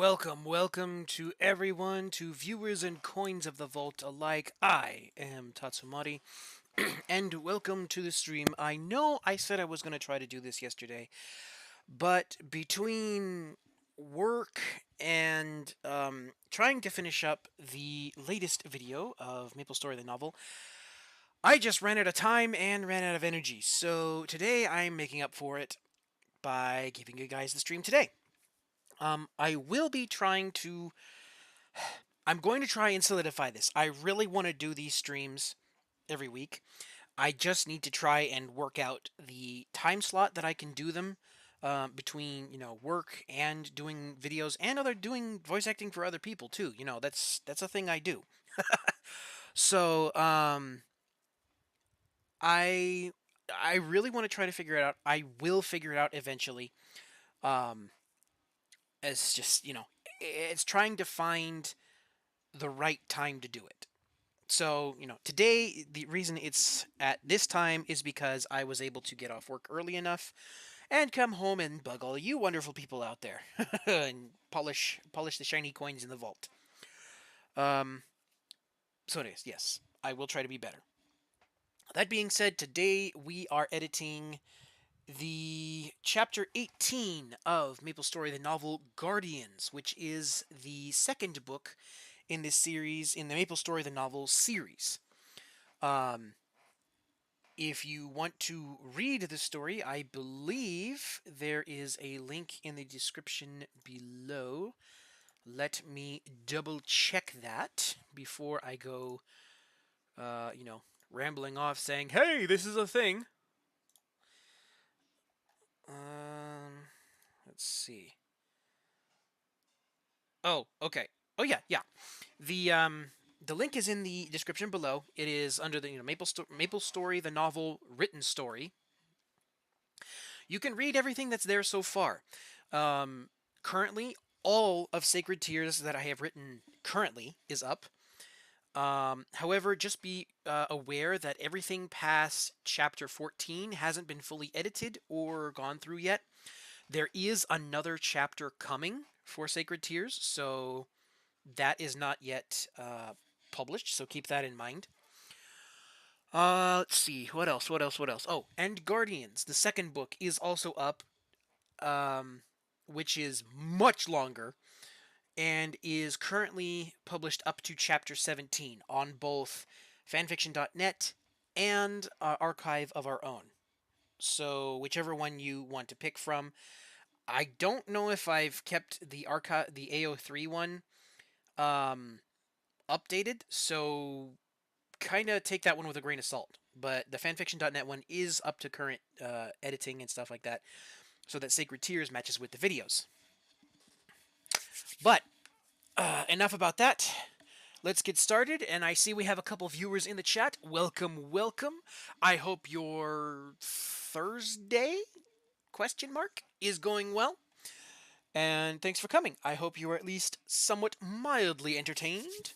Welcome to everyone, to viewers and coins of the vault alike. I am Tatsumari, and welcome to the stream. I know I said I was going to try to do this yesterday, but between work and trying to finish up the latest video of Maplestory the novel, I just ran out of time and ran out of energy. So today I'm making up for it by giving you guys the stream today. I will be trying to I'm going to try and solidify this. I really want to do these streams every week. I just need to try and work out the time slot that I can do them between work and doing videos and doing voice acting for other people too. That's a thing I do. So I I really want to try to figure it out. I will figure it out eventually. Um, as just it's trying to find the right time to do it. So, today, the reason it's at this time is because I was able to get off work early enough and come home and bug all you wonderful people out there and polish the shiny coins in the vault. Um, so anyways, yes, I will try to be better. That being said, today we are editing the chapter 18 of Maplestory, the novel Guardians, which is the second book in this series, in the Maplestory, the novel series. If you want to read the story, I believe there is a link in the description below. Let me double check that before I go, rambling off saying, hey, this is a thing. Let's see. Oh, okay. Oh, yeah. The link is in the description below. It is under the Maplestory, the novel written story. You can read everything that's there so far. Currently, all of Sacred Tears that I have written currently is up. However, just be aware that everything past chapter 14 hasn't been fully edited or gone through yet. There is another chapter coming for Sacred Tears, so that is not yet published, so keep that in mind. Let's see. What else? Oh, and Guardians, the second book, is also up, which is much longer and is currently published up to chapter 17 on both fanfiction.net and Archive of Our Own. So whichever one you want to pick from. I don't know if I've kept the AO3 one updated, so kind of take that one with a grain of salt. But the fanfiction.net one is up to current editing and stuff like that, so that Sacred Tears matches with the videos. But enough about that. Let's get started, and I see we have a couple viewers in the chat. Welcome. I hope your Thursday question mark is going well. And thanks for coming. I hope you are at least somewhat mildly entertained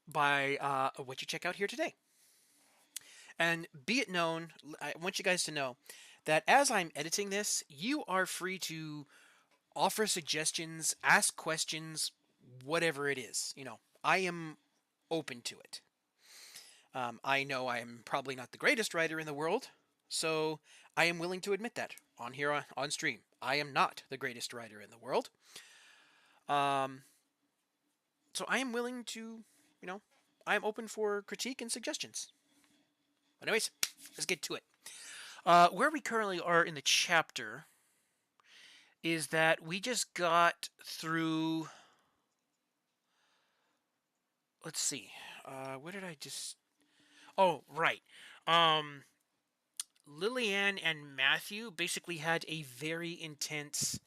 by what you check out here today. And be it known, I want you guys to know that as I'm editing this, you are free to offer suggestions, ask questions, whatever it is. I am open to it. I know I am probably not the greatest writer in the world, so I am willing to admit that on here on stream. I am not the greatest writer in the world. So I am willing to, I am open for critique and suggestions. Anyways, let's get to it. Where we currently are in the chapter is that we just got through. Let's see. Where did I just? Oh, right. Lillian and Matthew basically had a very intense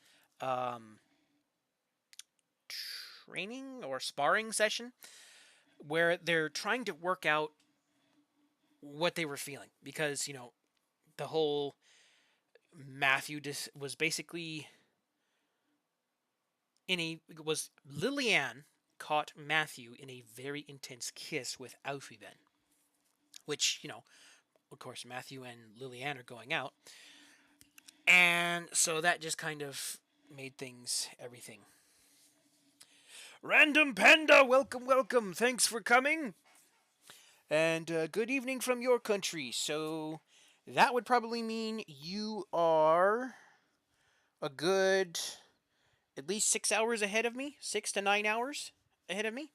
training or sparring session where they're trying to work out what they were feeling, because the whole Matthew was basically Lillian caught Matthew in a very intense kiss with Alfie-Ben, which of course Matthew and Lillian are going out, and so that just kind of made everything Random Panda, welcome, welcome. Thanks for coming. And good evening from your country. So that would probably mean you are a good at least 6 hours ahead of me, 6 to 9 hours ahead of me.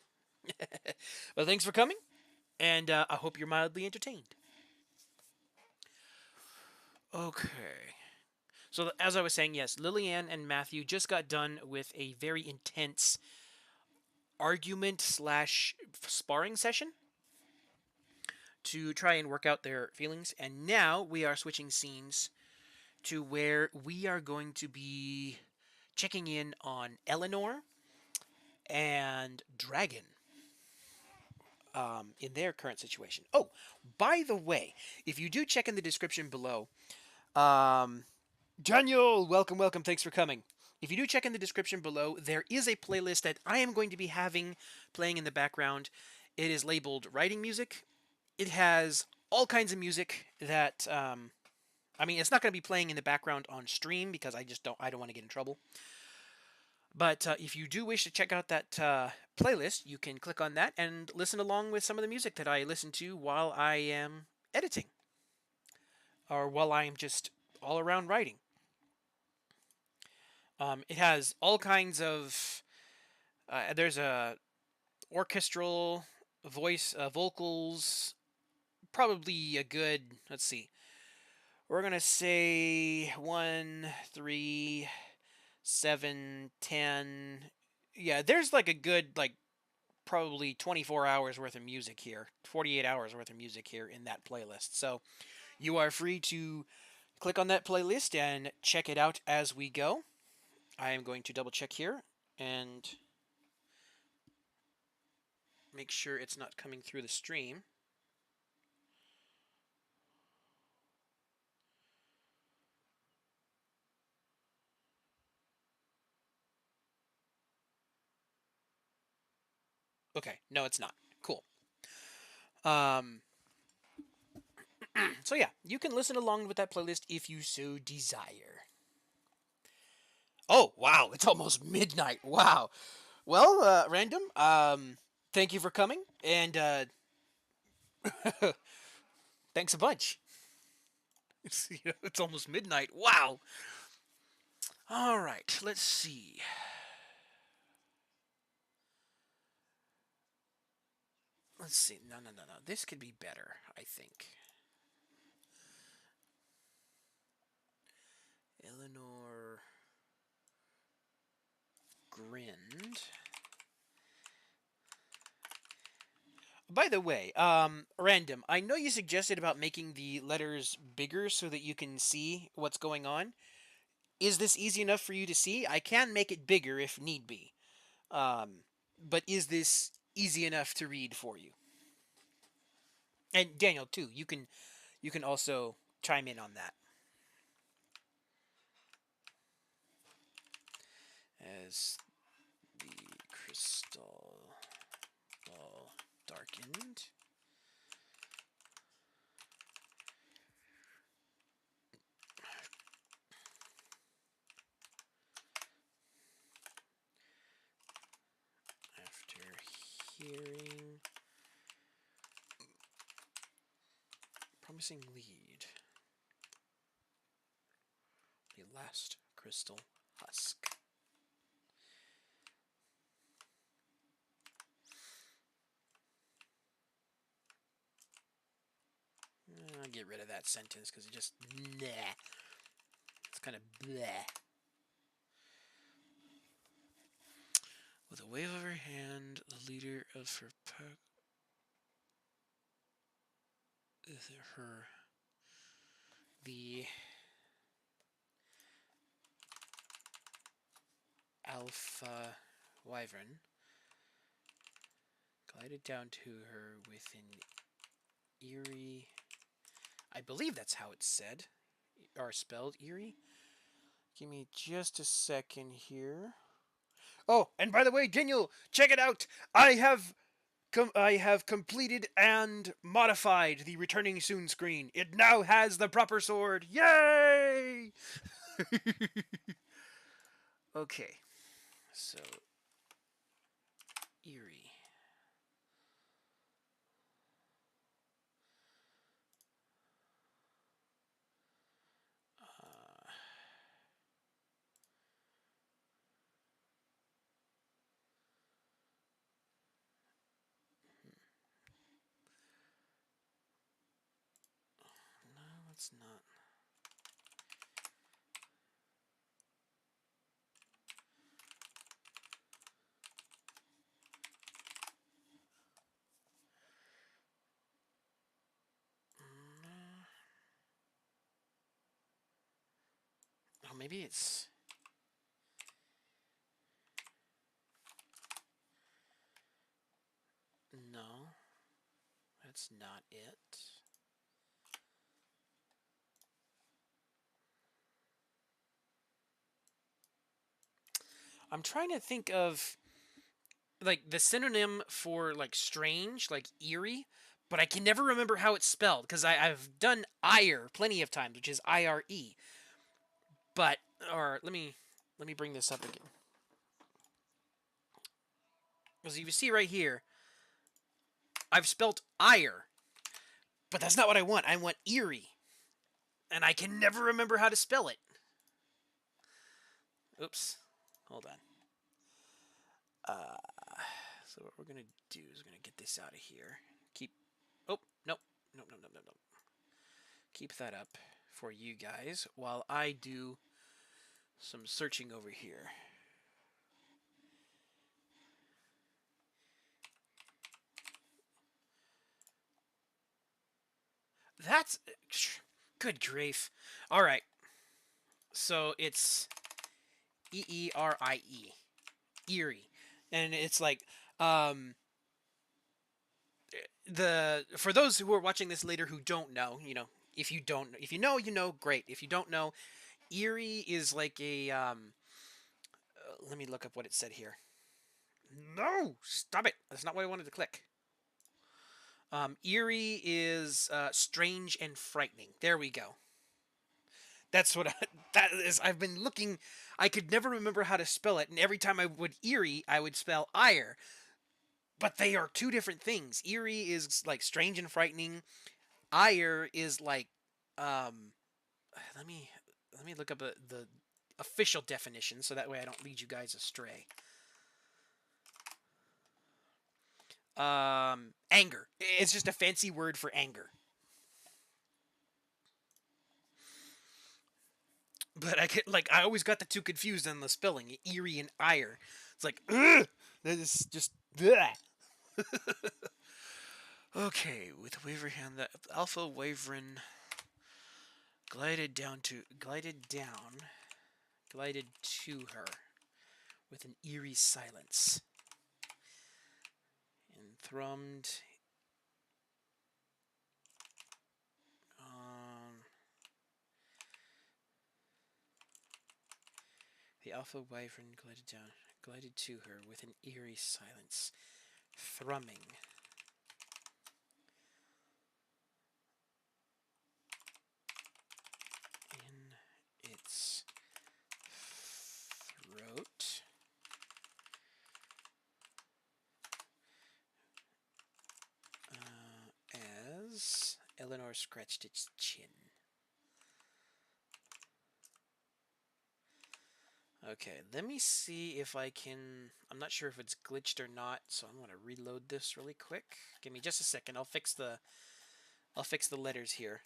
Well, thanks for coming, and I hope you're mildly entertained. Okay. So, as I was saying, yes, Lillian and Matthew just got done with a very intense argument slash sparring session to try and work out their feelings. And now we are switching scenes to where we are going to be checking in on Eleanor and Dragon in their current situation. Oh, by the way, if you do check in the description below, um, Daniel, welcome, welcome. Thanks for coming. If you do check in the description below, there is a playlist that I am going to be having playing in the background. It is labeled Writing Music. It has all kinds of music that I mean, it's not going to be playing in the background on stream because I don't want to get in trouble. But if you do wish to check out that playlist, you can click on that and listen along with some of the music that I listen to while I am editing or while I am just all around writing. It has all kinds of. There's a orchestral voice, vocals. Probably a good. Let's see. We're gonna say 1, 3, 7, 10. Yeah, there's like a good probably 24 hours worth of music here, 48 hours worth of music here in that playlist. So you are free to click on that playlist and check it out as we go. I am going to double check here and make sure it's not coming through the stream. Okay, no, it's not. Cool. Um, so yeah, you can listen along with that playlist if you so desire. Oh wow, it's almost midnight. Wow. Well, random. Thank you for coming, and thanks a bunch. It's almost midnight. Wow. All right, let's see. Let's see. No, no, no, no. This could be better, I think. Eleanor grinned. By the way, random. I know you suggested about making the letters bigger so that you can see what's going on. Is this easy enough for you to see? I can make it bigger if need be. But is this easy enough to read for you? And Daniel too. You can also chime in on that as the crystal ball darkened. After hearing promising lead, the last crystal husk. I'll get rid of that sentence because it just nah. It's kind of bleh. With a wave of her hand, the leader of her pack, the alpha wyvern, glided down to her with an eerie. I believe that's how it's said, or spelled, eerie. Give me just a second here. Oh, and by the way, Daniel, check it out. I have completed and modified the returning soon screen. It now has the proper sword. Yay! Okay, so Eerie. No, that's not. Oh, maybe it's... No, that's not it. I'm trying to think of like the synonym for like strange, like eerie, but I can never remember how it's spelled because I've done ire plenty of times, which is IRE. But or let me bring this up again. As you see right here, I've spelt ire, but that's not what I want. I want eerie, and I can never remember how to spell it. Oops, hold on. So what we're gonna do is we're gonna get this out of here. Keep. Oh nope, nope, nope, nope, nope, nope. Keep that up for you guys while I do some searching over here. That's good grief. All right, so it's EERIE, eerie, and it's like the for those who are watching this later who don't know, if you don't, if you know, you know, great. If you don't know, eerie is like a let me look up what it said here. No, stop it. That's not what I wanted to click. Eerie is strange and frightening. There we go. That's what that is. I've been looking. I could never remember how to spell it, and every time I would eerie, I would spell ire. But they are two different things. Eerie is like strange and frightening. Ire is like, um, let me look up the official definition so that way I don't lead you guys astray. Anger. It's just a fancy word for anger. But I always got the two confused on the spelling, eerie and ire. It's like, ugh, that is just, bleh. Okay, with a waver hand, the alpha wyvern glided to her with an eerie silence, and thrummed the alpha wyvern glided to her with an eerie silence, thrumming. In its throat. As Eleanor scratched its chin. Okay, let me see if I can... I'm not sure if it's glitched or not, so I'm going to reload this really quick. Give me just a second. I'll fix the letters here.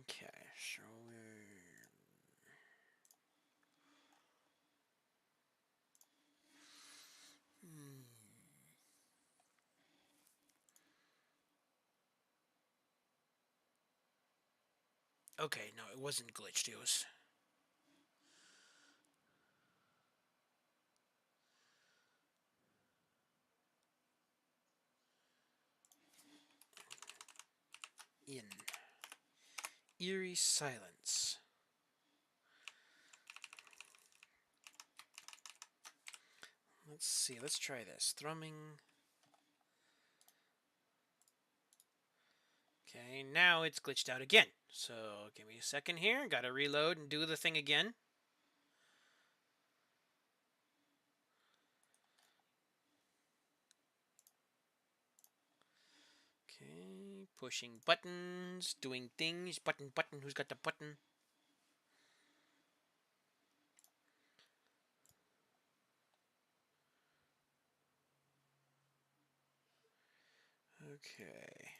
Okay, so okay, no, it wasn't glitched. It was... in. Eerie silence. Let's see, let's try this. Thrumming. Okay, now it's glitched out again. So give me a second here. Gotta reload and do the thing again. Pushing buttons, doing things. Button, button. Who's got the button? Okay.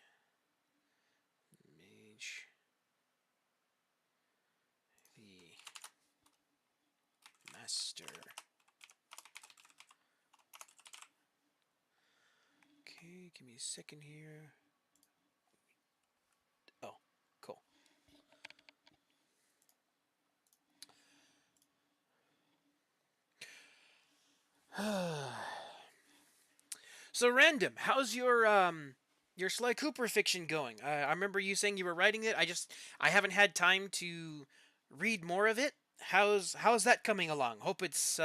Mage. The master. Okay, give me a second here. Oh, cool. So random. How's your Sly Cooper fiction going? I remember you saying you were writing it. I haven't had time to read more of it. How's that coming along? Hope it's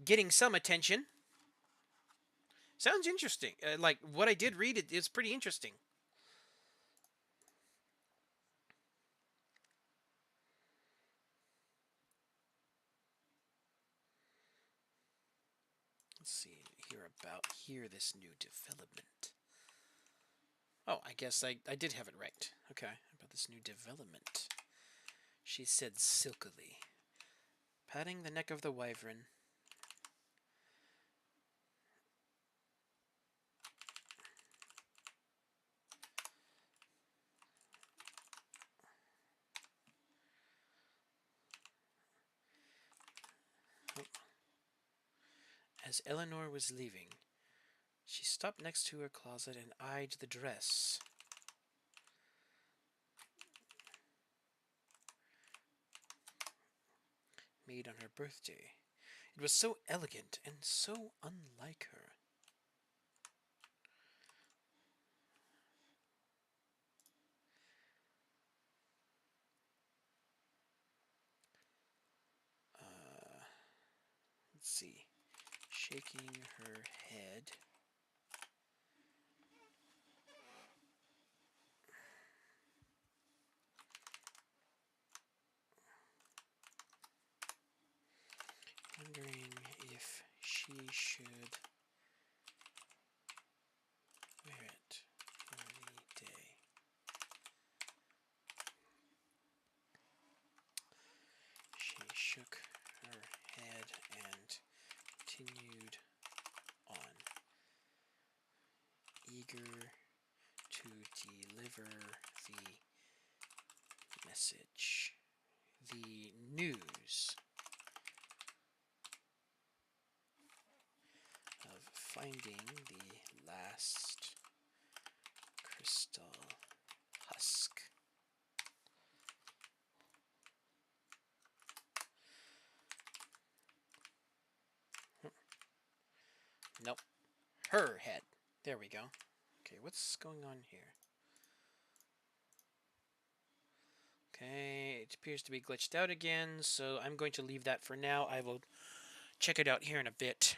getting some attention. Sounds interesting. Like what I did read, it is pretty interesting. Let's see here this new development. Oh, I guess I did have it right. Okay, about this new development. She said silkily, patting the neck of the wyvern. As Eleanor was leaving, she stopped next to her closet and eyed the dress. Made on her birthday. It was so elegant and so unlike her. Let's see. Shaking her head. Wondering if she should wear it for the day. She shook her head and continued on, eager to deliver the message, the news of finding the last crystal husk. Nope. Her head. There we go. Okay, what's going on here? Okay, it appears to be glitched out again, so I'm going to leave that for now. I will check it out here in a bit.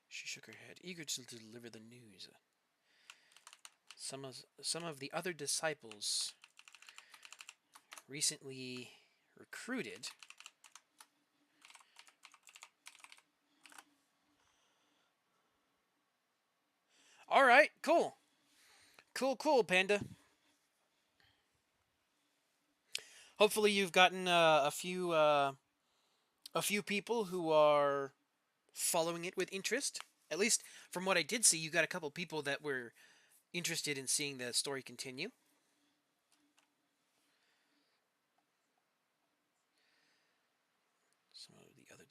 She shook her head, eager to deliver the news. Some of the other disciples recently recruited All right, cool. Cool, Panda. Hopefully you've gotten a few people who are following it with interest. At least from what I did see, you got a couple people that were interested in seeing the story continue. Some of the other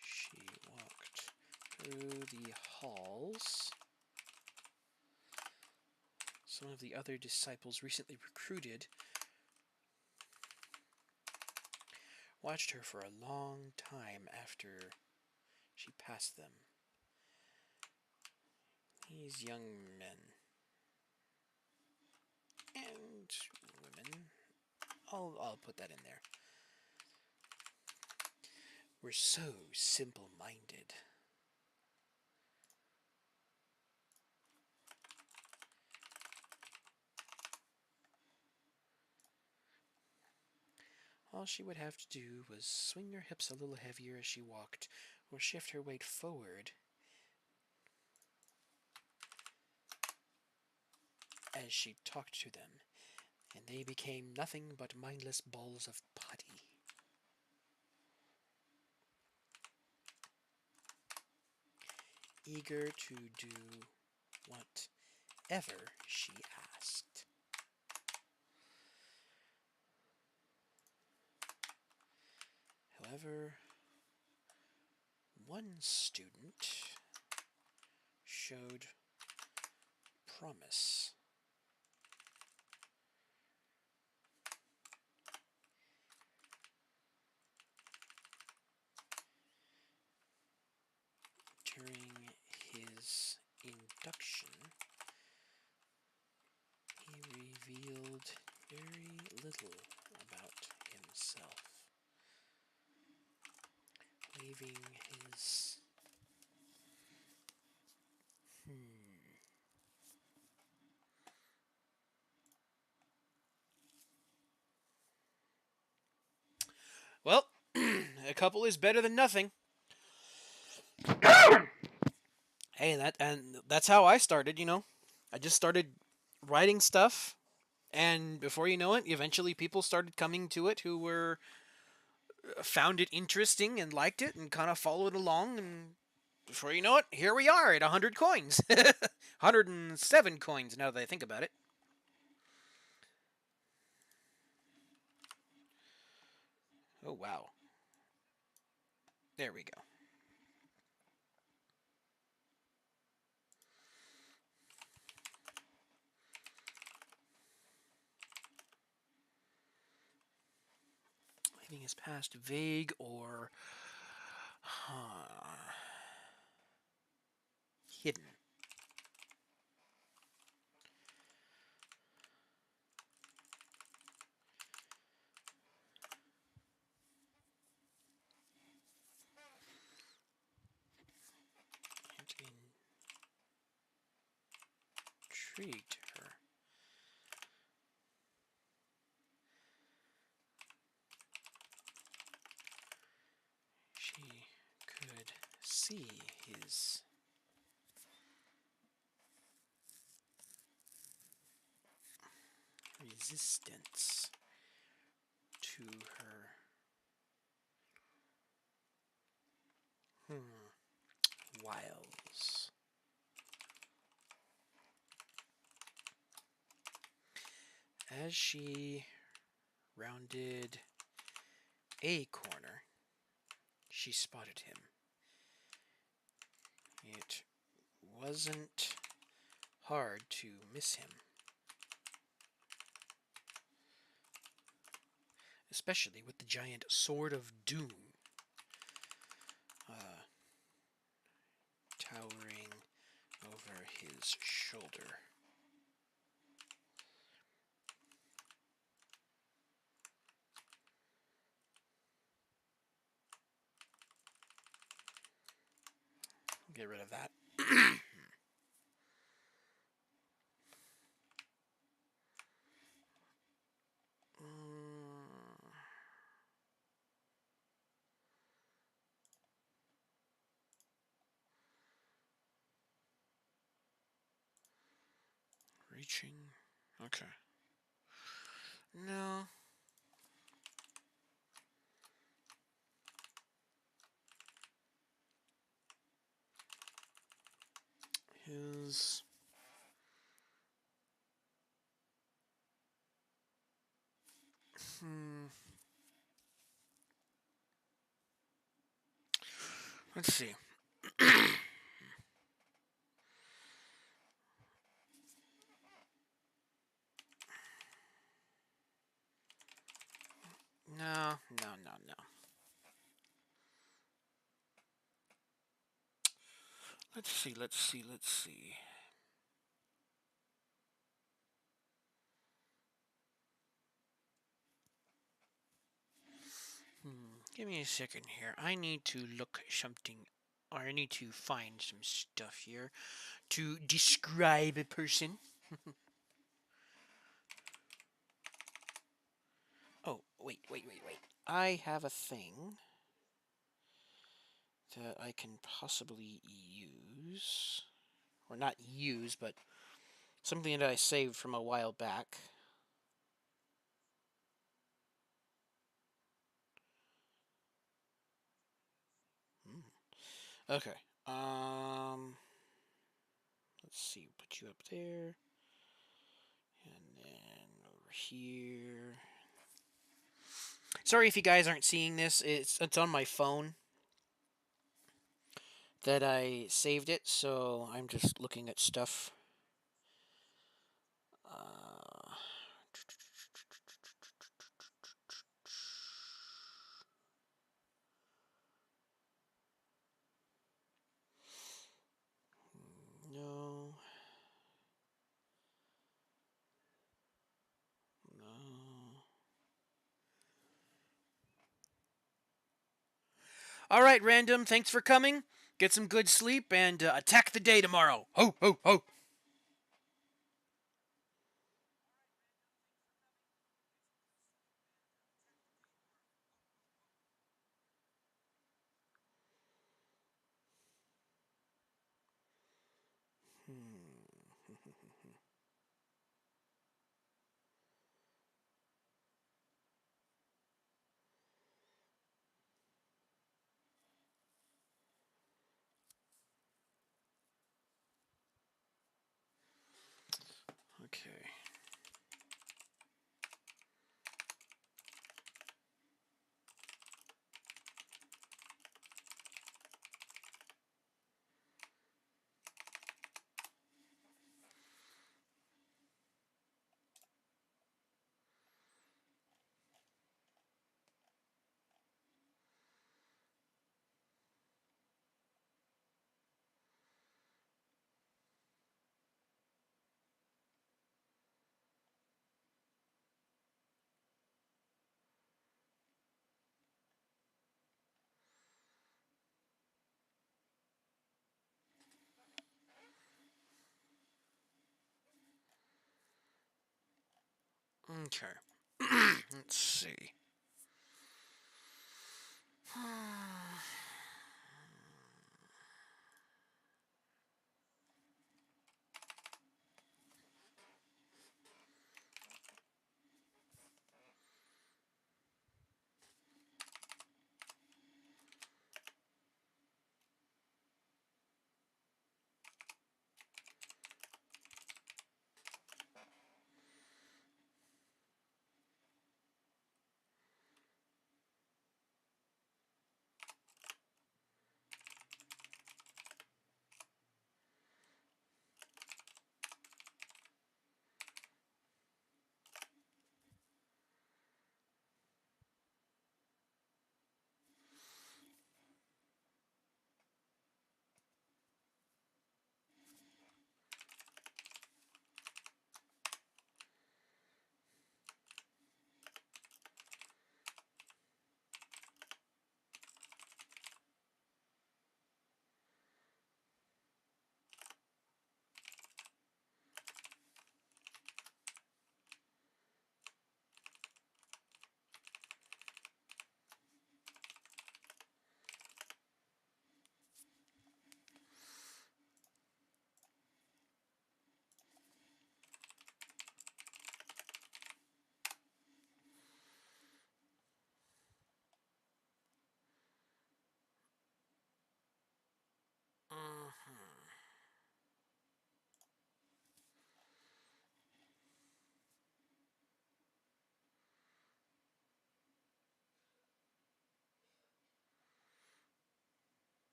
She walked through the halls. Some of the other disciples recently recruited watched her for a long time after she passed them. These young men and women, I'll put that in there. We're so simple-minded. All she would have to do was swing her hips a little heavier as she walked, or shift her weight forward as she talked to them, and they became nothing but mindless balls of putty. Eager to do whatever she asked. However, one student showed promise. During his induction, he revealed very little about himself, leaving his Well, a couple is better than nothing. Hey, that's how I started, I just started writing stuff, and before you know it, eventually people started coming to it who were found it interesting and liked it and kind of followed along, and before you know it, here we are at 100 coins. 107 coins now that I think about it. Oh, wow. There we go. Leaving his past vague or hidden. It intrigued her. She could see his resistance to her wiles. As she rounded a corner, she spotted him. It wasn't hard to miss him, especially with the giant sword of doom towering over his shoulder. Get rid of that. Reaching. Okay. No. His let's see. No. Let's see. Give me a second here. I need to look something, or I need to find some stuff here to describe a person. Oh, wait. I have a thing that I can possibly use. Or not use, but something that I saved from a while back. Okay. Let's see. Put you up there. And then over here. Sorry if you guys aren't seeing this. It's on my phone that I saved it, so I'm just looking at stuff. Uh, no. No. All right, random. Thanks for coming. Get some good sleep and attack the day tomorrow. Ho ho ho. Okay. Okay. Let's see.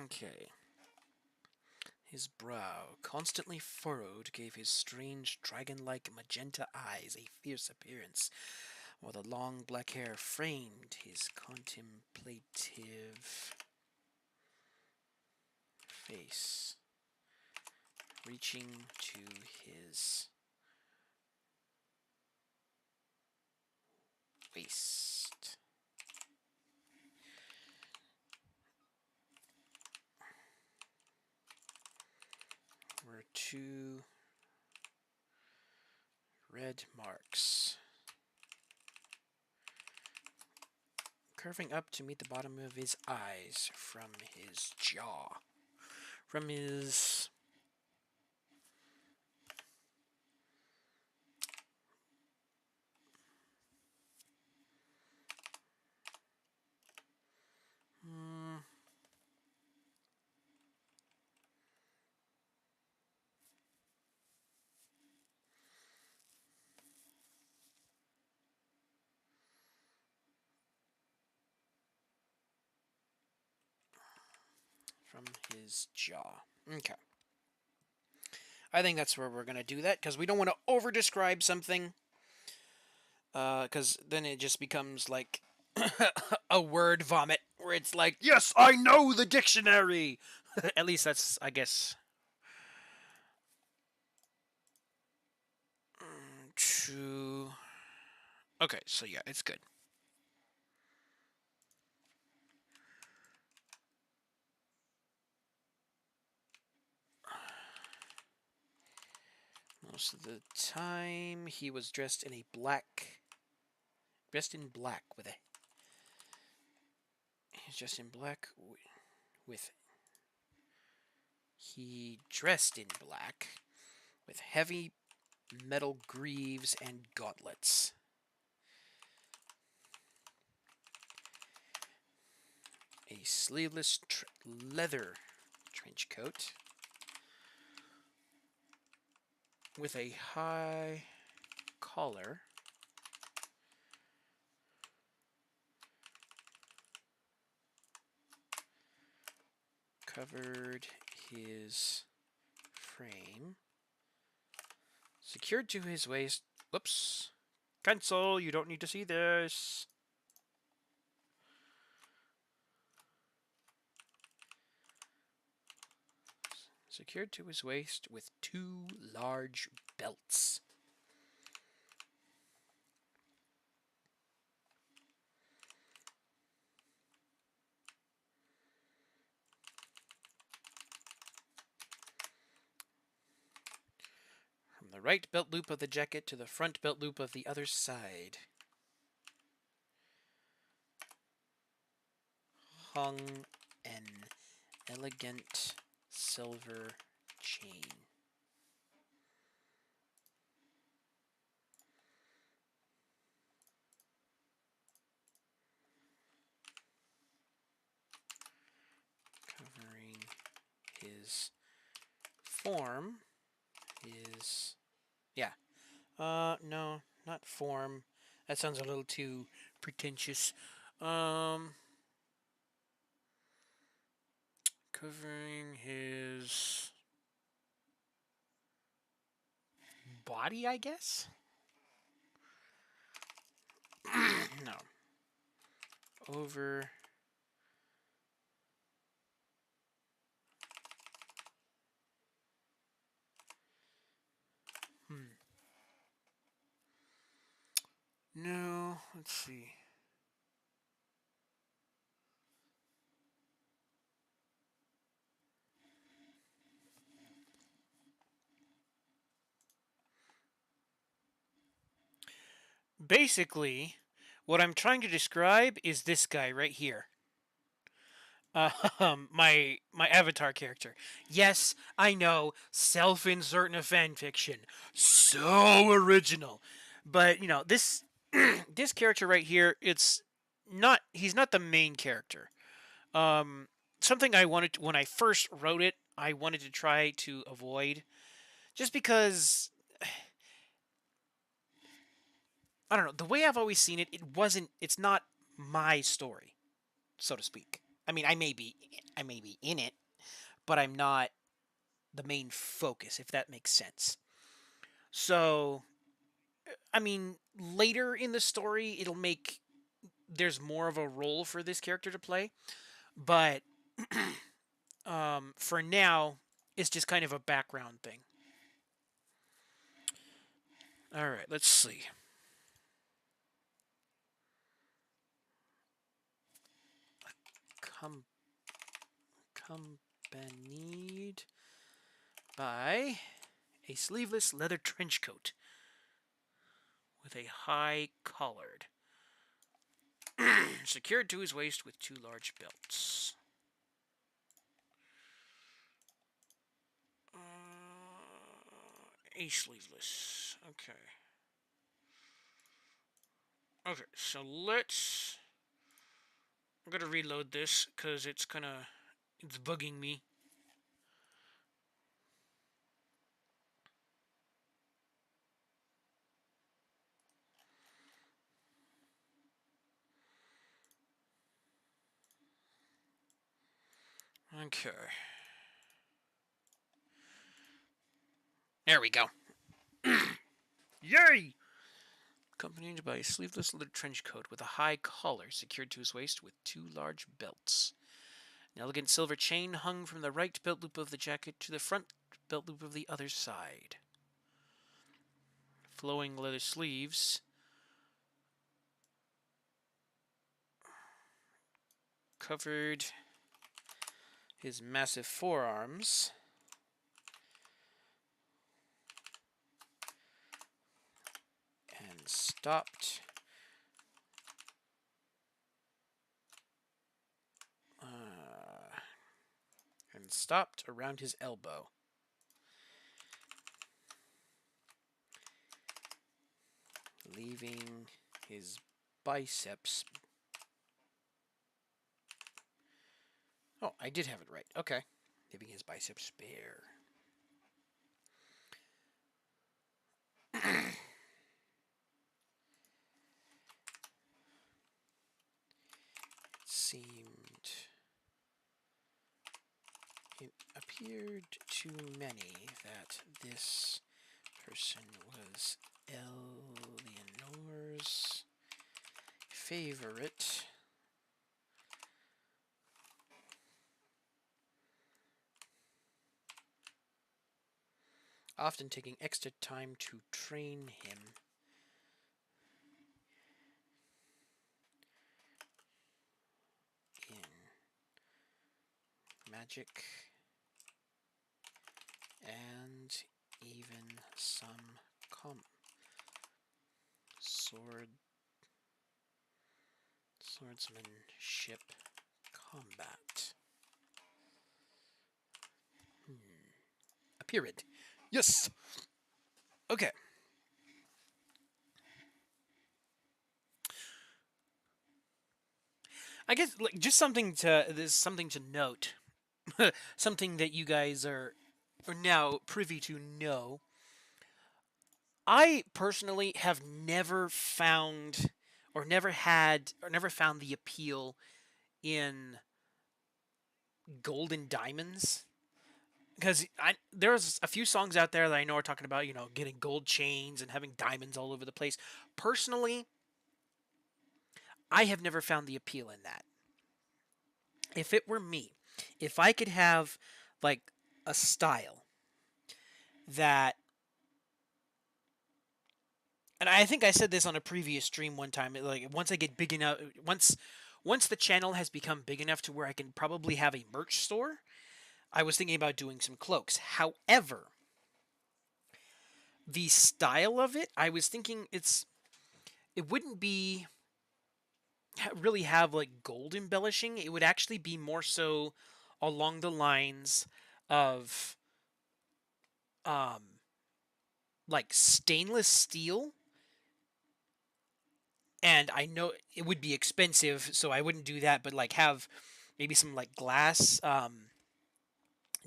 Okay. His brow, constantly furrowed, gave his strange dragon-like magenta eyes a fierce appearance, while the long black hair framed his contemplative face, reaching to his waist. Were two red marks, curving up to meet the bottom of his eyes from his jaw. From his from his jaw. Okay. I think that's where we're going to do that, because we don't want to over-describe something, because then it just becomes like a word vomit, where it's like, yes, I know the dictionary! At least that's, I guess... True. Okay, so yeah, it's good. Most of the time, he was dressed in black with a... He's dressed in black with... He dressed in black with heavy metal greaves and gauntlets. A sleeveless leather trench coat with a high collar covered his frame, secured to his waist. Whoops. Cancel, you don't need to see this. Secured to his waist with two large belts. From the right belt loop of the jacket to the front belt loop of the other side hung an elegant silver chain. Covering his form is... Yeah. No, not form. That sounds a little too pretentious. Covering his body, I guess? No. Over... No, let's see. Basically, what I'm trying to describe is this guy right here. My avatar character. Yes, I know, self-insert in a fan fiction, so original, but you know this this character right here. It's not. He's not the main character. Something I wanted to, when I first wrote it, I wanted to try to avoid, just because I don't know the way I've always seen it. It wasn't. It's not my story, so to speak. I mean, I may be in it, but I'm not the main focus, if that makes sense. So, I mean, later in the story, there's more of a role for this character to play, but for now, it's just kind of a background thing. All right, let's see. Accompanied by a sleeveless leather trench coat with a high collared, secured to his waist with two large belts. A sleeveless. Okay. Okay, so I'm gonna reload this because it's bugging me. Okay. There we go. Yay! Accompanied by a sleeveless leather trench coat with a high collar secured to his waist with two large belts. An elegant silver chain hung from the right belt loop of the jacket to the front belt loop of the other side. Flowing leather sleeves covered his massive forearms. And stopped around his elbow. Leaving his biceps. Oh, I did have it right. Okay. Leaving his biceps bare. It appeared to many that this person was Eleanor's favorite. Often taking extra time to train him. In magic and even some swordsmanship combat. A period. Yes. Okay. I guess just something to note, something that you guys are now privy to know. I personally have never found never found the appeal in gold and diamonds, because there's a few songs out there that I know are talking about, getting gold chains and having diamonds all over the place. Personally, I have never found the appeal in that. If it were me, if I could have like a style that, and I think I said this on a previous stream one time, like once I get big enough, once the channel has become big enough to where I can probably have a merch store, I was thinking about doing some cloaks. However, the style of it, I was thinking it wouldn't be really have like gold embellishing. It would actually be more so along the lines of like stainless steel. And I know it would be expensive, so I wouldn't do that, but like have maybe some like glass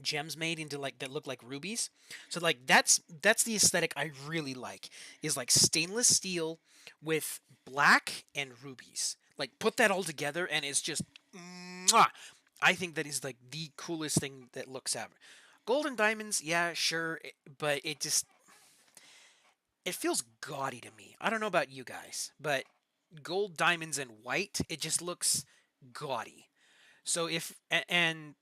gems made into like that look like rubies. So like that's the aesthetic I really like, is like stainless steel with black and rubies. Like put that all together and it's just mwah, I think that is like the coolest thing that looks ever. Gold and diamonds, yeah, sure, but it feels gaudy to me. I don't know about you guys, but gold, diamonds, and white, it just looks gaudy. So and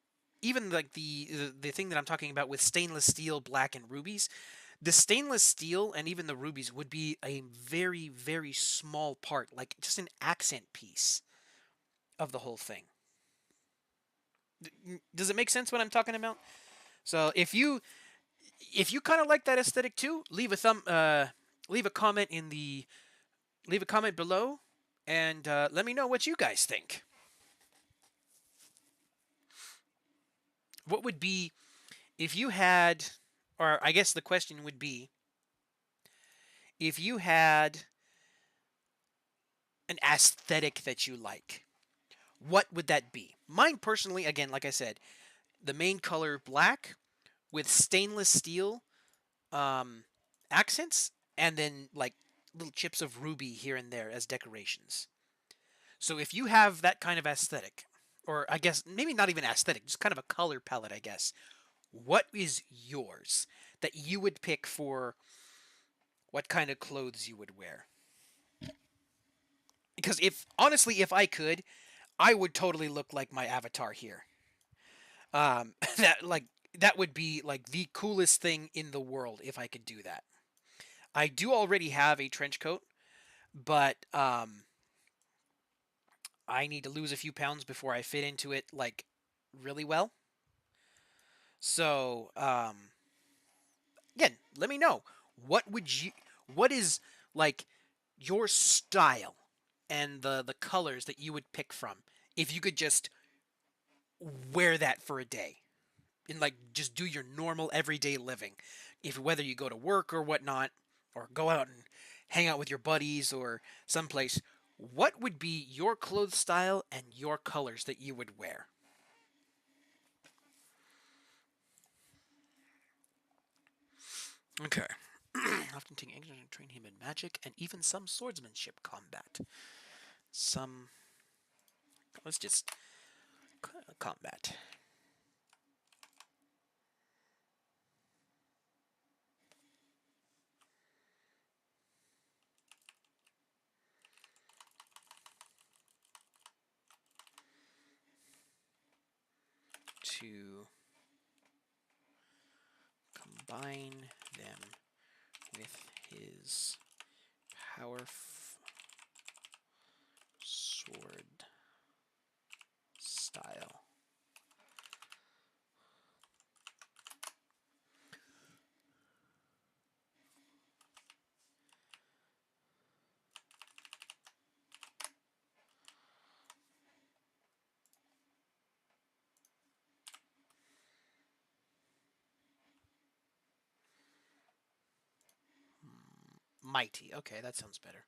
even like the thing that I'm talking about with stainless steel, black, and rubies, the stainless steel and even the rubies would be a very, very small part, like just an accent piece of the whole thing. Does it make sense what I'm talking about? So if you kind of like that aesthetic too, leave a comment leave a comment below, and let me know what you guys think. What would be if you had, or I guess the question would be, if you had an aesthetic that you like, what would that be? Mine personally, again, like I said, the main color black with stainless steel um, accents, and then like little chips of ruby here and there as decorations. So if you have that kind of aesthetic, or I guess maybe not even aesthetic, just kind of a color palette, I guess, what is yours that you would pick for what kind of clothes you would wear? Because if honestly, if I could, I would totally look like my avatar here. That like that would be like the coolest thing in the world if I could do that. I do already have a trench coat, but I need to lose a few pounds before I fit into it like really well. So again, let me know what is like your style and the colors that you would pick from if you could just wear that for a day and like just do your normal everyday living. If whether you go to work or whatnot, or go out and hang out with your buddies or someplace, what would be your clothes style and your colors that you would wear? Okay. Often taking action to train him in magic and even some swordsmanship combat. Some. Let's just. Combat. To combine them with his powerful sword style. Mighty. Okay, that sounds better.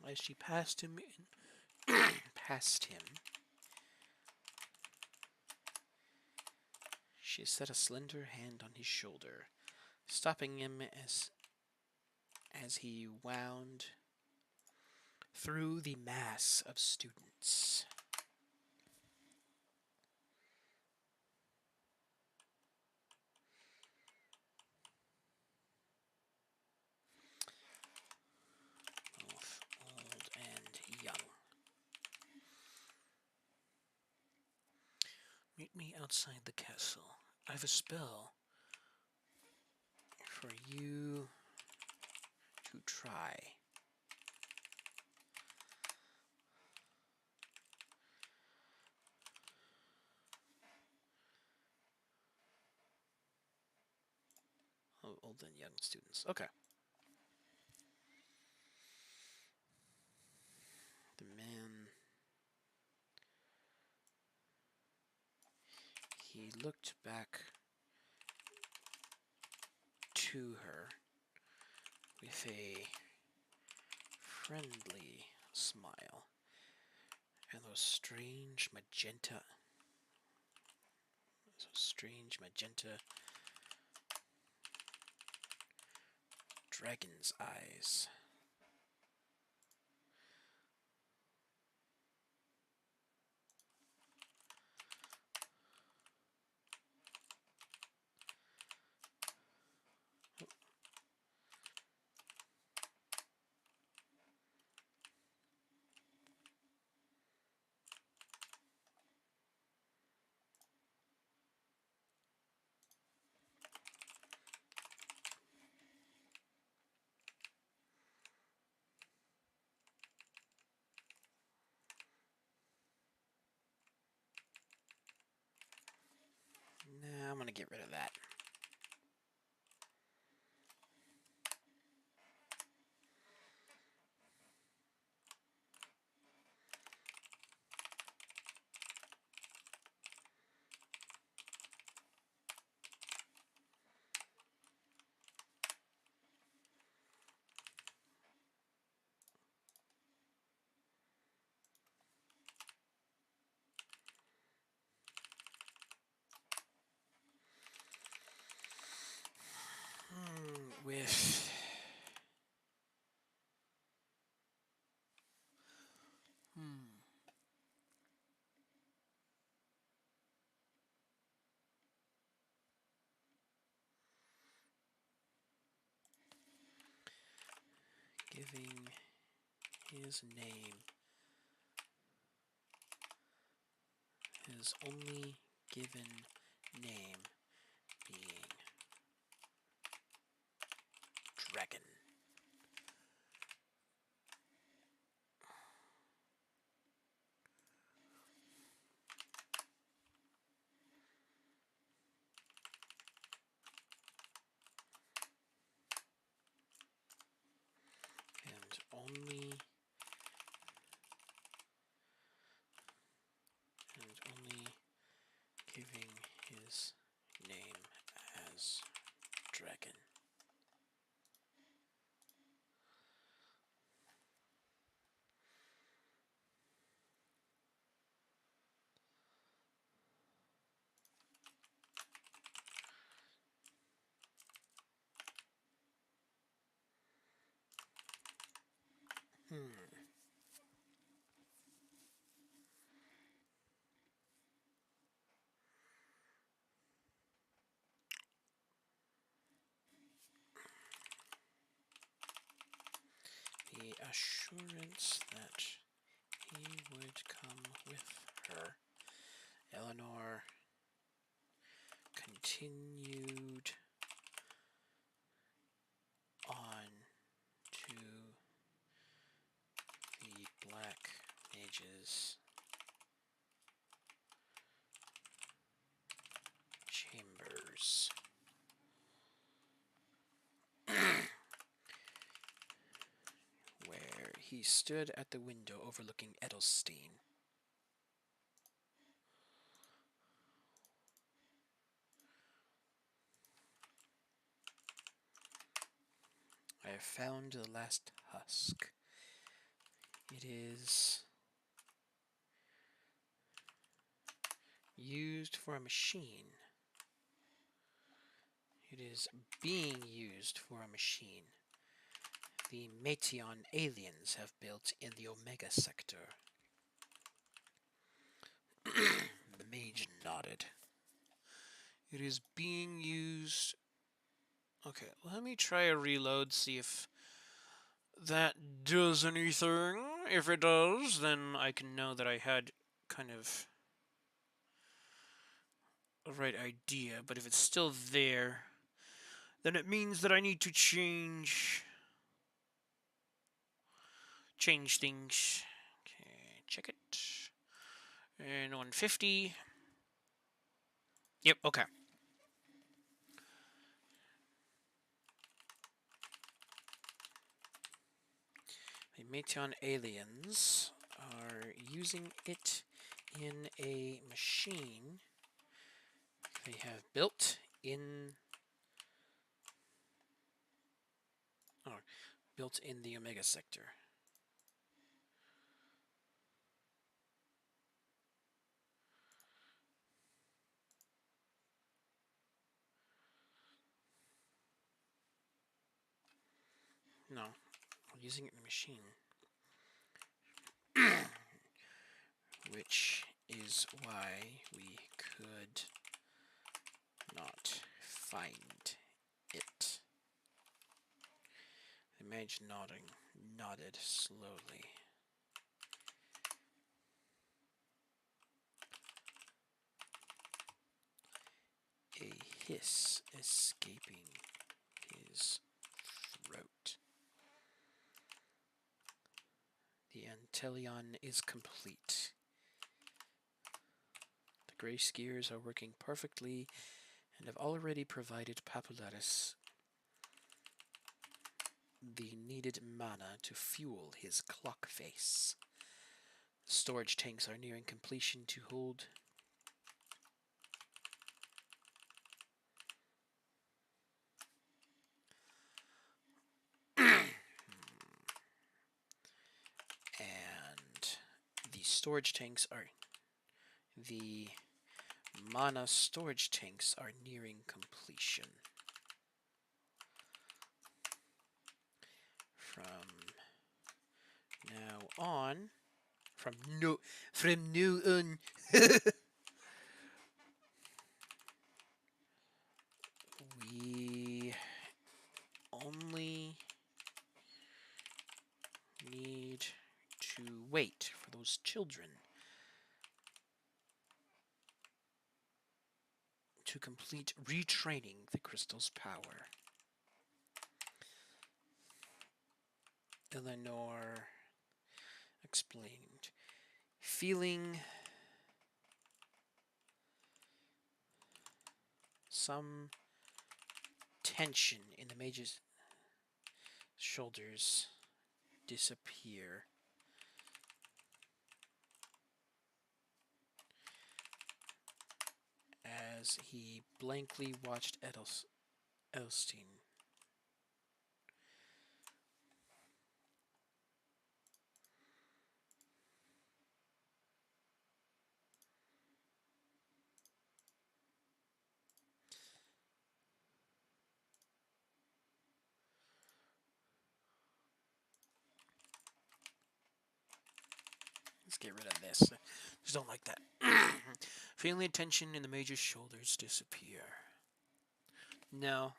As she passed him past him, she set a slender hand on his shoulder, stopping him as he wound through the mass of students. Both old and young. Meet me outside the castle. I have a spell for you to try. Oh, old and young students. Okay. The man. He looked back to her with a friendly smile, and those strange magenta Dragon's eyes. Nah, I'm gonna get rid of that. With giving his name, his only given name being Dragon. And only giving his name as Dragon. The assurance that he would come with her. Eleanor continued on to the Black Mage's chambers. Where he stood at the window overlooking Edelstein. I have found the last husk. It is used for a machine. It is being used for a machine. The Meteon aliens have built in the Omega sector. The mage nodded. It is being used... Okay, let me try a reload, see if that does anything. If it does, then I can know that I had kind of a right idea. But if it's still there, then it means that I need to change things. Okay, check it. And 150. Yep, okay. The Meteon aliens are using it in a machine they have built in the Omega sector. No, I'm using it in the machine. Which is why we could not find it. The mage nodded slowly. A hiss escaping his throat. The Antelion is complete. The Grey Skiers are working perfectly and have already provided Papulatus the needed mana to fuel his clock face. The storage tanks are nearing completion to hold and the mana storage tanks are nearing completion. From now on, we only need to wait for those children to complete retraining the crystal's power. Eleanor explained, feeling some tension in the mage's shoulders disappear. As he blankly watched Edelstein. Let's get rid of this. Just don't like that. Feeling the tension in the mage's shoulders disappear. No,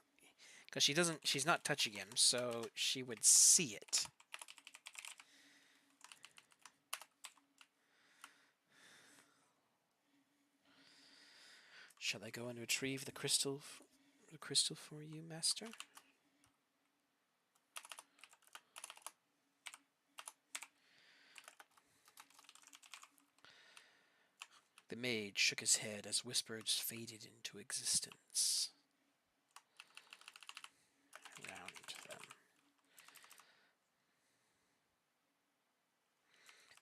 because she's not touching him, so she would see it. Shall I go and retrieve the crystal for you, master? The mage shook his head as whispers faded into existence around them.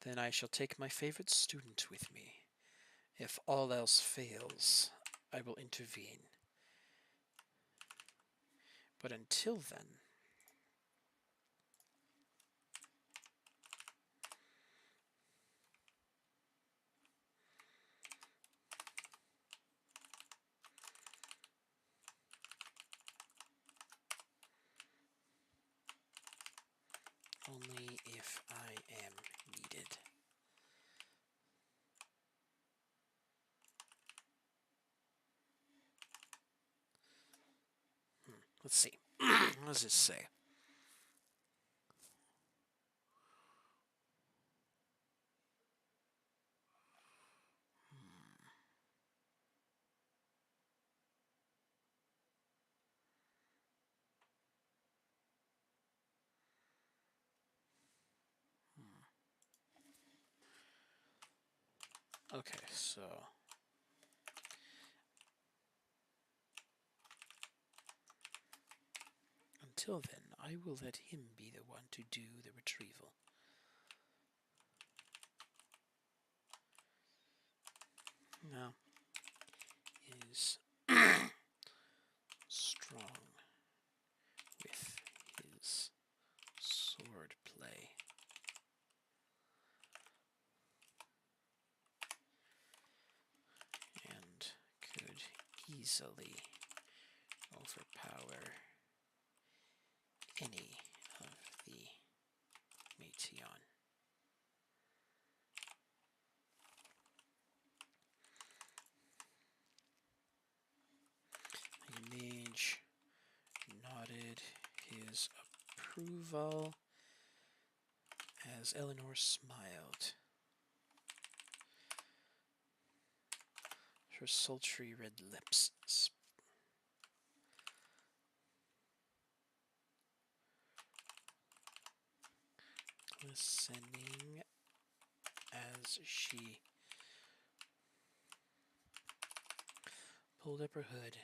Then I shall take my favorite student with me. If all else fails, I will intervene. But until then, only if I am needed. Let's see. What does this say? Okay, so until then, I will let him be the one to do the retrieval. Now, is strong with his sword play. And could easily overpower any of the Meteon. The mage nodded his approval as Eleanor smiled. Her sultry red lips glistening as she pulled up her hood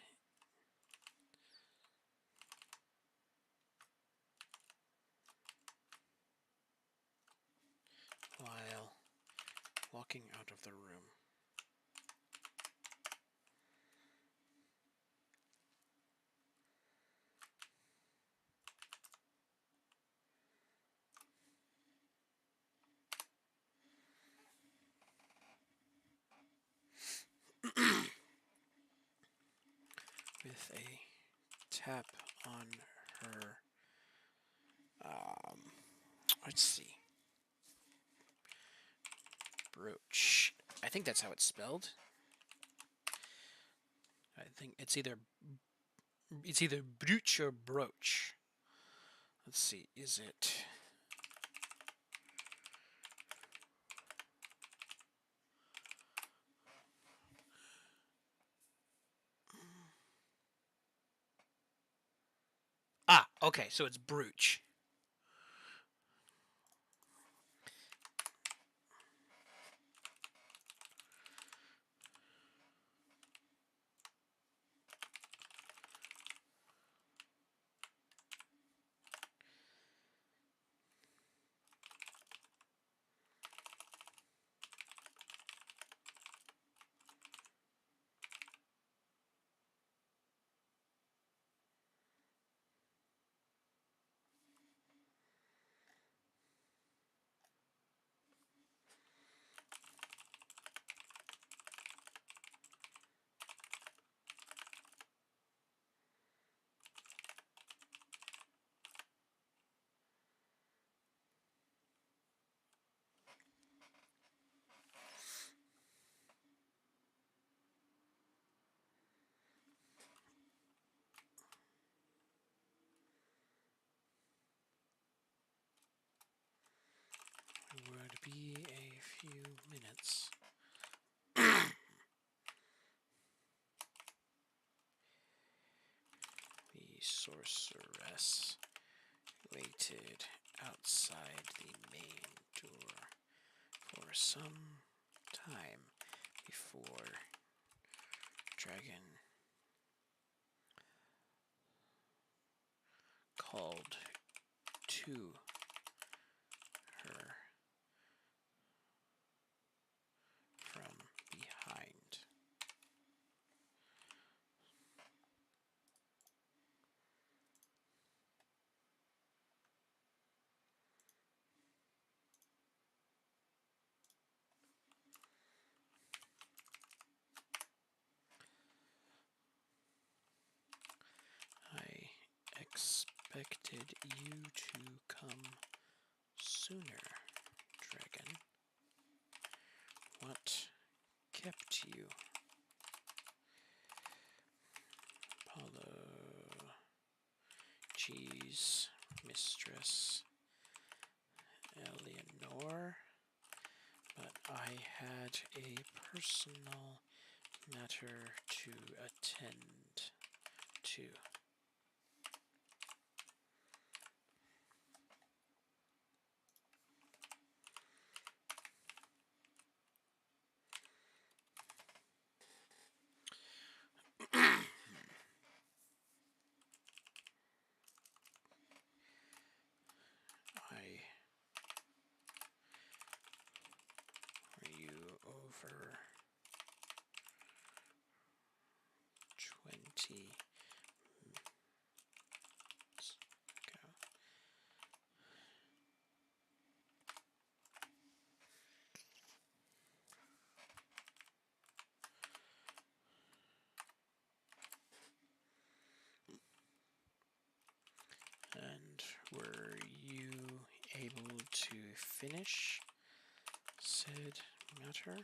while walking out of the room. With a tap on her, let's see, brooch. I think that's how it's spelled. I think it's either brooch or brooch. Let's see, is it? Ah, okay, so it's brooch. Would be a few minutes. The sorceress waited outside the main door for some time before Dragon called to her from behind. I expected you to come sooner, Dragon. What kept you? Apologies, Mistress Eleanor, but I had a personal matter to attend to. Were you over 20 minutes ago? And were you able to finish said matter.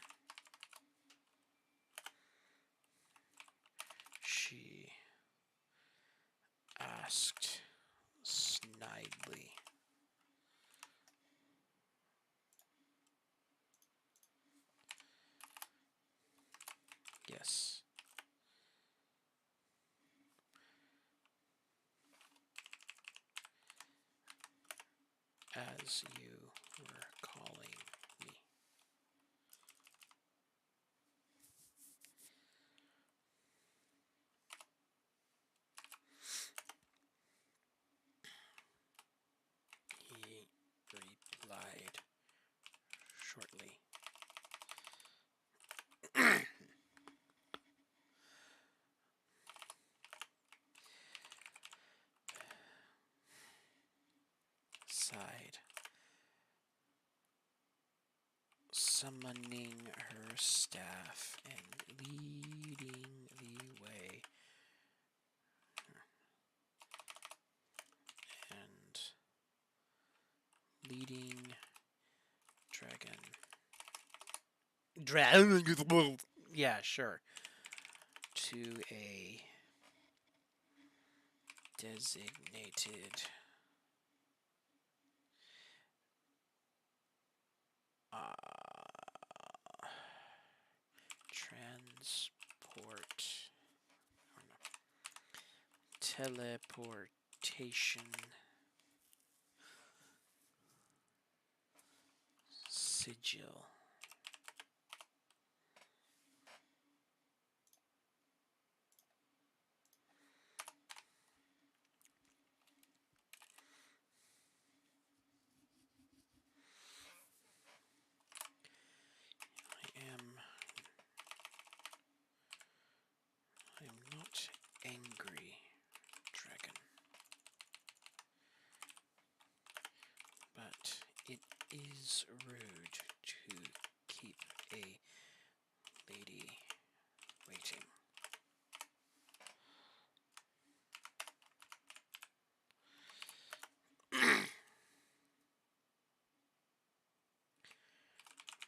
She asked snidely. Yes. As you were calling me. He replied shortly. Sighed, summoning her staff and leading the way, and leading dragon, yeah, sure, to a designated teleportation sigil. I am not angry, dragon, but it is rude to keep a lady waiting.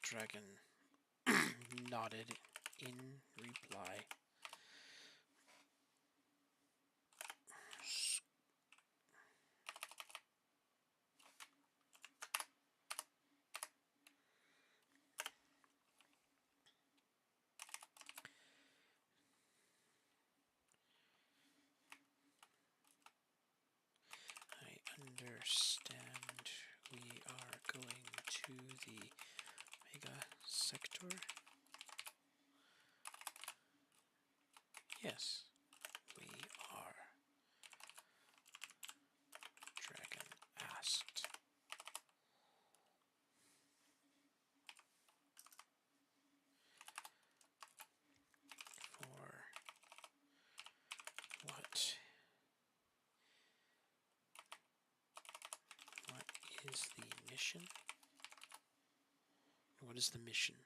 Dragon nodded in reply. I understand we are going to the Mega Sector. Yes, we are, Dragon asked. For what? What is the mission? What is the mission?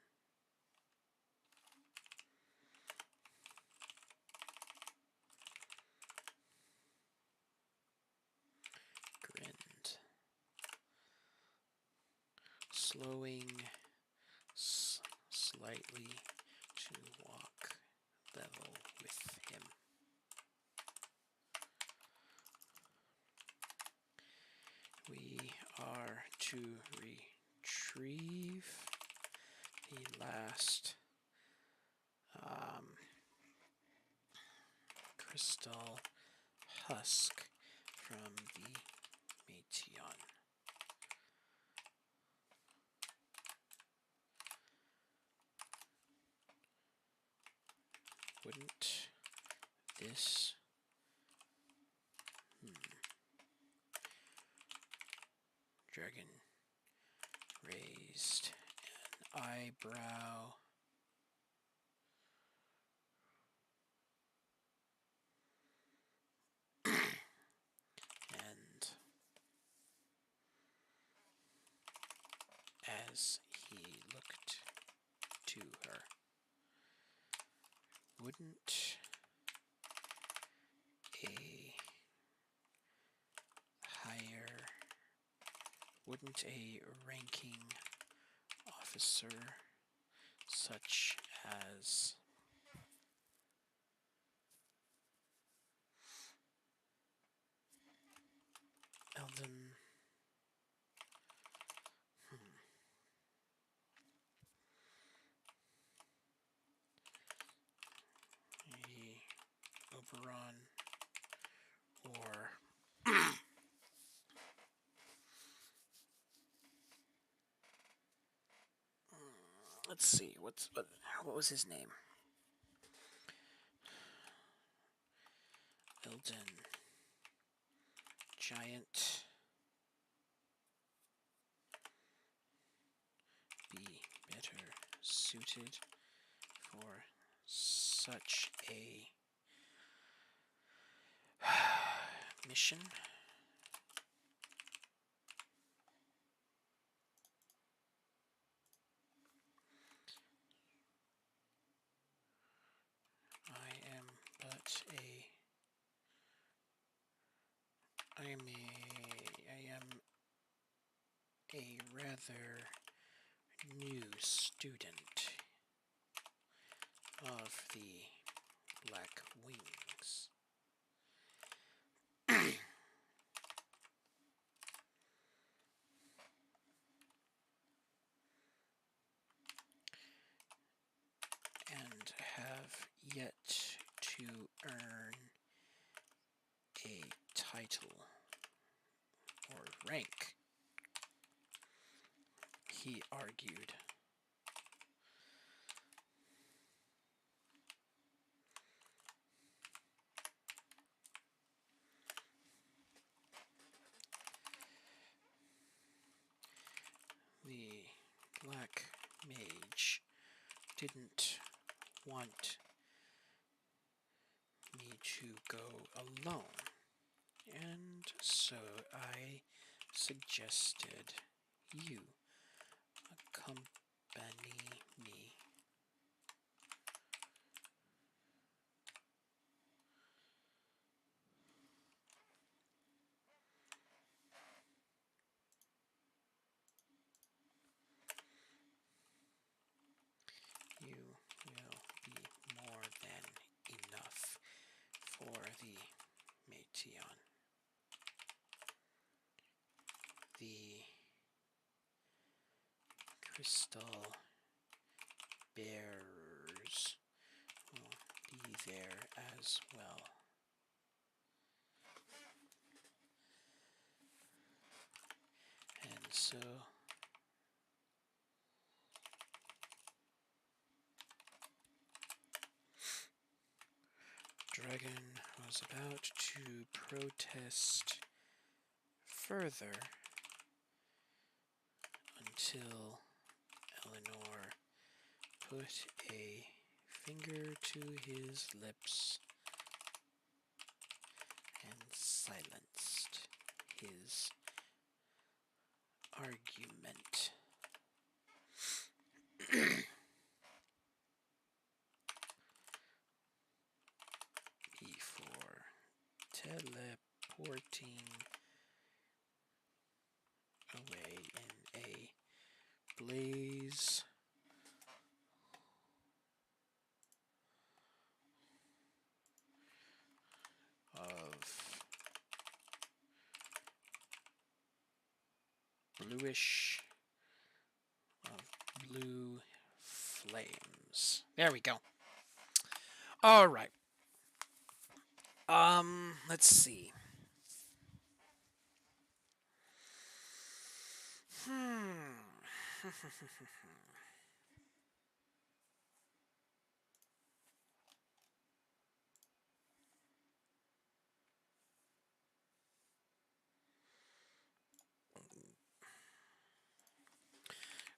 Grinned, slowing slightly to walk level with him. We are to retrieve the last crystal husk from the Meteon. Wouldn't this Dragon raised an eyebrow. And as he looked to her, wouldn't wouldn't a ranking officer such as Eldon Oberon or let's see, what was his name? Eldon Giant be better suited for such a mission? I am a rather new student of the Black Wings. And have yet to earn a title or rank, he argued. The Black Mage didn't want me to go alone, and so I suggested you accompany me. You will be more than enough for the Meteon. The crystal bearers will be there as well. And so Dragon was about to protest further until Eleanor put a finger to his lips and silenced his argument. Before teleporting away in a blaze of blue flames. There we go. All right. Let's see.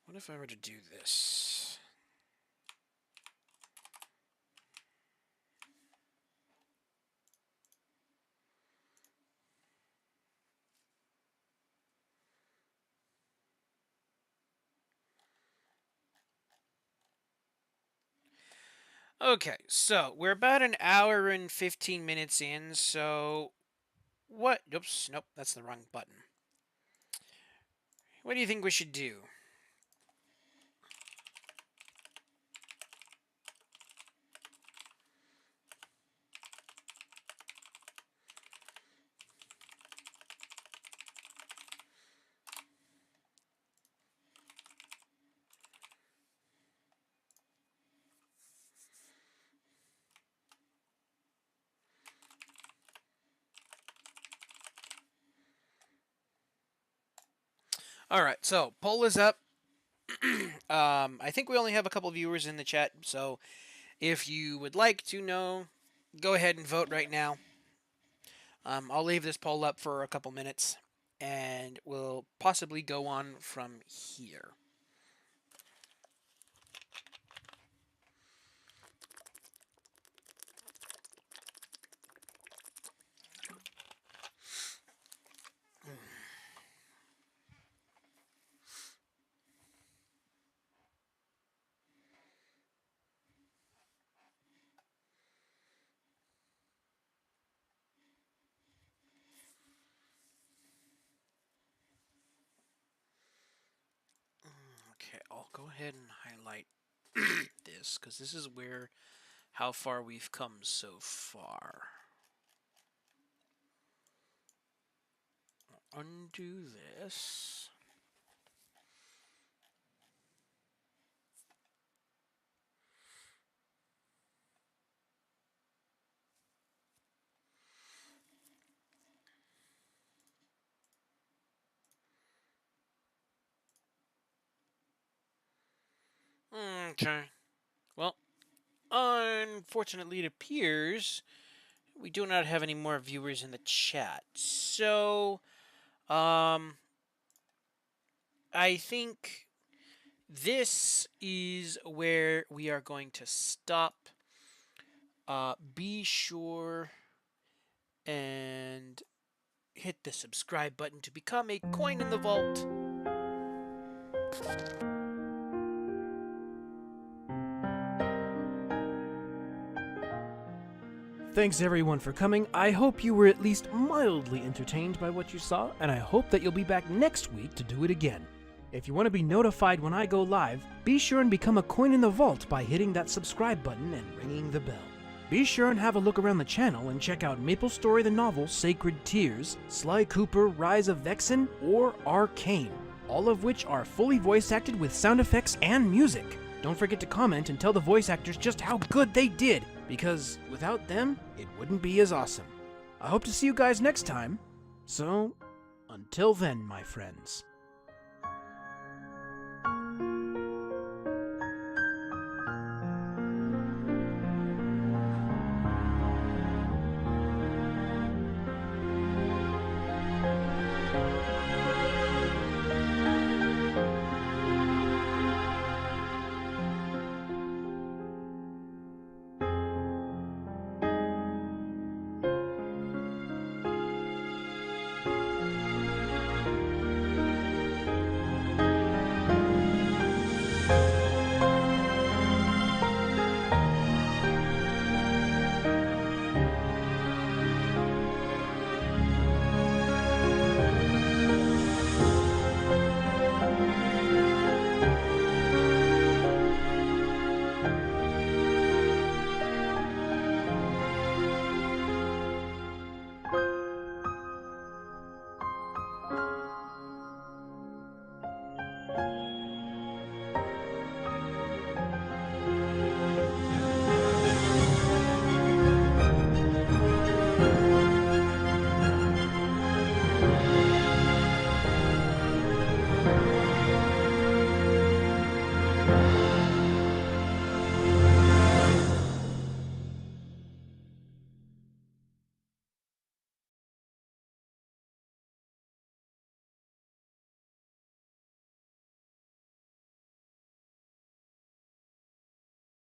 What if I were to do this? Okay, so we're about an hour and 15 minutes in, so what? Oops, nope, that's the wrong button. What do you think we should do? All right, so poll is up. I think we only have a couple viewers in the chat, so if you would like to know, go ahead and vote right now. I'll leave this poll up for a couple minutes, and we'll possibly go on from here. Okay, I'll go ahead and highlight this, because this is where how far we've come so far. I'll undo this. Okay. Well, unfortunately, it appears we do not have any more viewers in the chat. So, I think this is where we are going to stop. Be sure and hit the subscribe button to become a coin in the vault. Thanks everyone for coming. I hope you were at least mildly entertained by what you saw, and I hope that you'll be back next week to do it again. If you want to be notified when I go live, be sure and become a coin in the vault by hitting that subscribe button and ringing the bell. Be sure and have a look around the channel and check out Maplestory the novel Sacred Tears, Sly Cooper Rise of Vexen, or Arcane, all of which are fully voice acted with sound effects and music. Don't forget to comment and tell the voice actors just how good they did, because without them, it wouldn't be as awesome. I hope to see you guys next time, so until then, my friends.